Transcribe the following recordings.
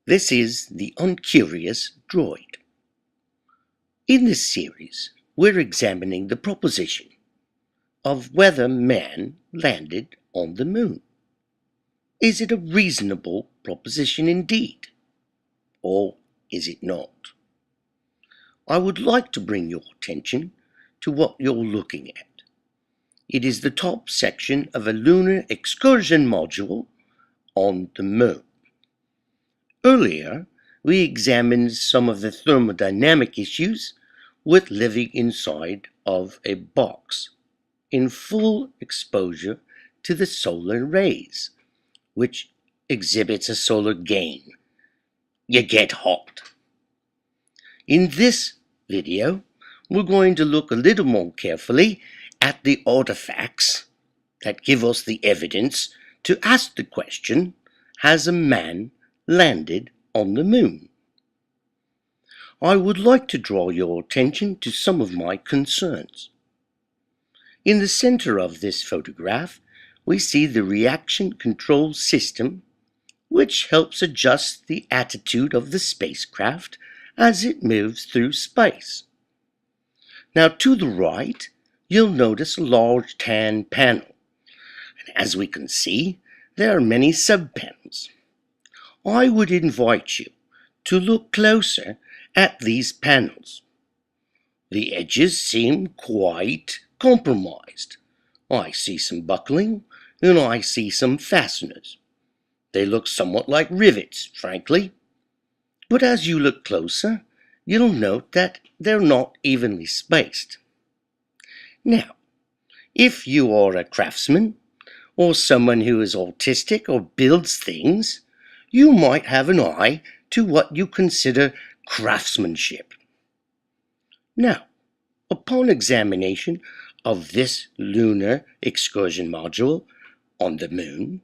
This is the UnCurious Droid. In this series, we're examining the proposition of whether man landed on the moon. Is it a reasonable proposition indeed, or is it not? I would like to bring your attention to what you're looking at. It is the top section of a lunar excursion module on the moon. Earlier, we examined some of the thermodynamic issues with living inside of a box in full exposure to the solar rays, which exhibits a solar gain. You get hot. In this video, we're going to look a little more carefully at the artifacts that give us the evidence to ask the question, has a man landed on the moon? I would like to draw your attention to some of my concerns. In the center of this photograph, we see the reaction control system, which helps adjust the attitude of the spacecraft as it moves through space. Now, to the right, you'll notice a large tan panel. And as we can see, there are many subpanels. I would invite you to look closer at these panels. The edges seem quite compromised. I see some buckling and I see some fasteners. They look somewhat like rivets, frankly. But as you look closer, you'll note that they're not evenly spaced. Now, if you are a craftsman or someone who is autistic or builds things, you might have an eye to what you consider craftsmanship. Now, upon examination of this lunar excursion module on the moon,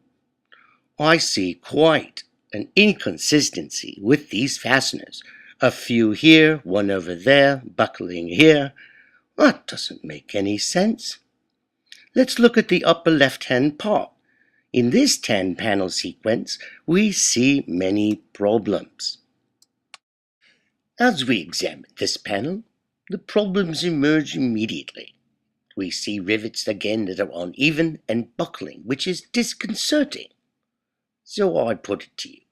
I see quite an inconsistency with these fasteners. A few here, one over there, buckling here. That doesn't make any sense. Let's look at the upper left-hand part. In this 10-panel sequence, we see many problems. As we examine this panel, the problems emerge immediately. We see rivets again that are uneven and buckling, which is disconcerting. So I put it to you.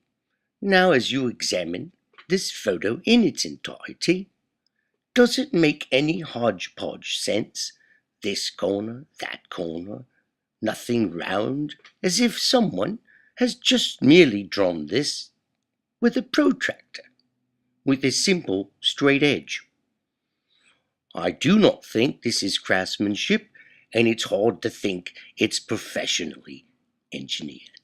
Now, as you examine this photo in its entirety, does it make any hodgepodge sense? This corner, that corner, nothing round, as if someone has just merely drawn this with a protractor, with a simple straight edge. I do not think this is craftsmanship, and it's hard to think it's professionally engineered.